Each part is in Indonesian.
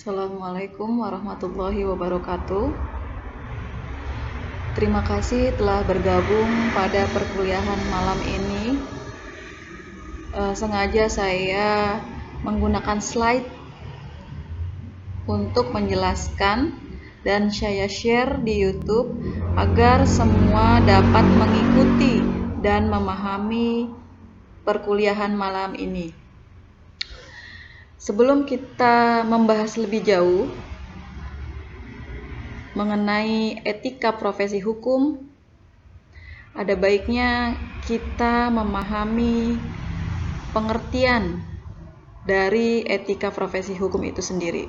Assalamualaikum warahmatullahi wabarakatuh. Terima kasih telah bergabung pada perkuliahan malam ini. Sengaja saya menggunakan slide untuk menjelaskan dan saya share di YouTube agar semua dapat mengikuti dan memahami perkuliahan malam ini. Sebelum kita membahas lebih jauh mengenai etika profesi hukum, ada baiknya kita memahami pengertian dari etika profesi hukum itu sendiri.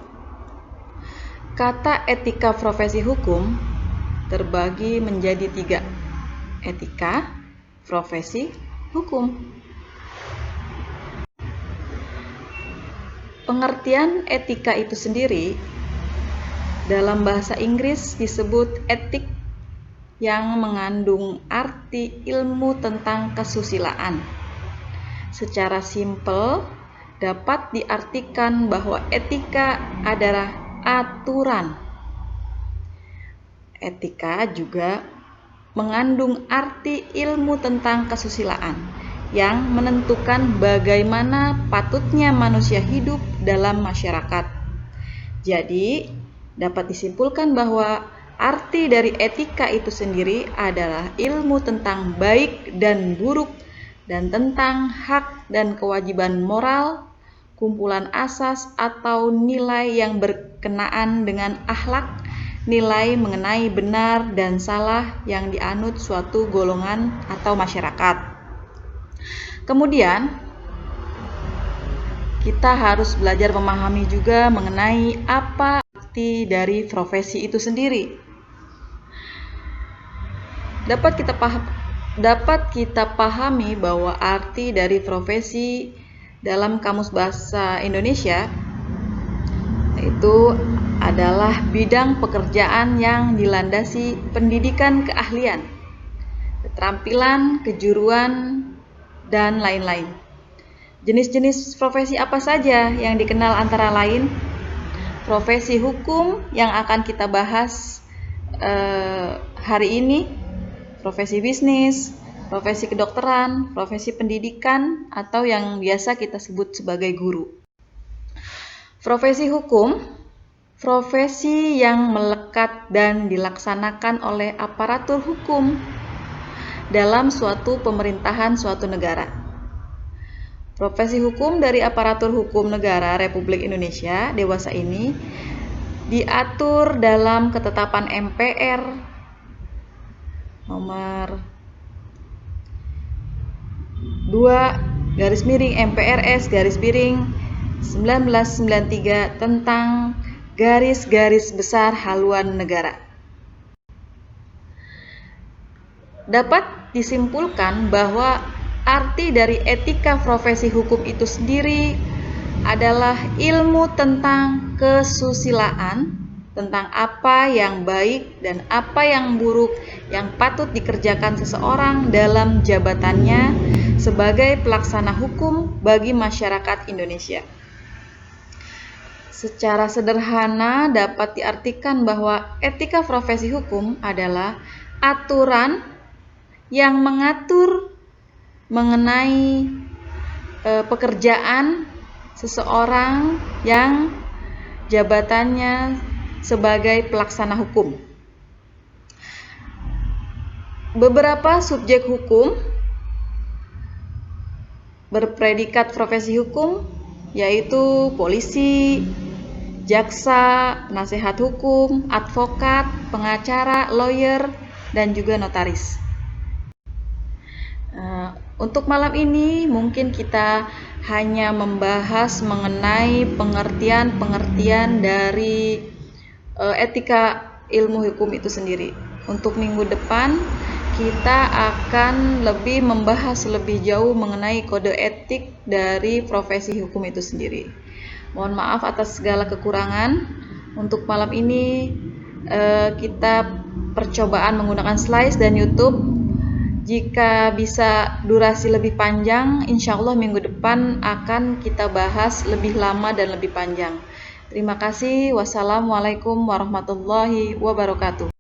Kata etika profesi hukum terbagi menjadi 3. Etika profesi hukum. Pengertian etika itu sendiri dalam bahasa Inggris disebut etik, yang mengandung arti ilmu tentang kesusilaan. Secara simpel dapat diartikan bahwa etika adalah aturan. Etika juga mengandung arti ilmu tentang kesusilaan yang menentukan bagaimana patutnya manusia hidup dalam masyarakat. Jadi, dapat disimpulkan bahwa arti dari etika itu sendiri adalah ilmu tentang baik dan buruk dan tentang hak dan kewajiban moral, kumpulan asas atau nilai yang berkenaan dengan akhlak, nilai mengenai benar dan salah yang dianut suatu golongan atau masyarakat. Kemudian, kita harus belajar memahami juga mengenai apa arti dari profesi itu sendiri. Dapat kita pahami bahwa arti dari profesi dalam Kamus Bahasa Indonesia itu adalah bidang pekerjaan yang dilandasi pendidikan keahlian, keterampilan, kejuruan, dan lain-lain. Jenis-jenis profesi apa saja yang dikenal antara lain? Profesi hukum yang akan kita bahas hari ini, profesi bisnis, profesi kedokteran, profesi pendidikan, atau yang biasa kita sebut sebagai guru. Profesi hukum, profesi yang melekat dan dilaksanakan oleh aparatur hukum dalam suatu pemerintahan suatu negara. Profesi hukum dari aparatur hukum negara Republik Indonesia dewasa ini diatur dalam ketetapan MPR nomor 2/MPRS/1993 tentang garis-garis besar haluan negara. Dapat disimpulkan bahwa arti dari etika profesi hukum itu sendiri adalah ilmu tentang kesusilaan, tentang apa yang baik dan apa yang buruk yang patut dikerjakan seseorang dalam jabatannya sebagai pelaksana hukum bagi masyarakat Indonesia. Secara sederhana dapat diartikan bahwa etika profesi hukum adalah aturan yang mengatur mengenai pekerjaan seseorang yang jabatannya sebagai pelaksana hukum. Beberapa subjek hukum berpredikat profesi hukum yaitu polisi, jaksa, penasihat hukum, advokat, pengacara, lawyer, dan juga notaris. Untuk malam ini mungkin kita hanya membahas mengenai pengertian dari etika ilmu hukum itu sendiri. Untuk minggu depan kita akan lebih membahas lebih jauh mengenai kode etik dari profesi hukum itu sendiri. Mohon maaf atas segala kekurangan. Untuk malam ini kita percobaan menggunakan slides dan YouTube. Jika bisa durasi lebih panjang, insya Allah minggu depan akan kita bahas lebih lama dan lebih panjang. Terima kasih. Wassalamualaikum warahmatullahi wabarakatuh.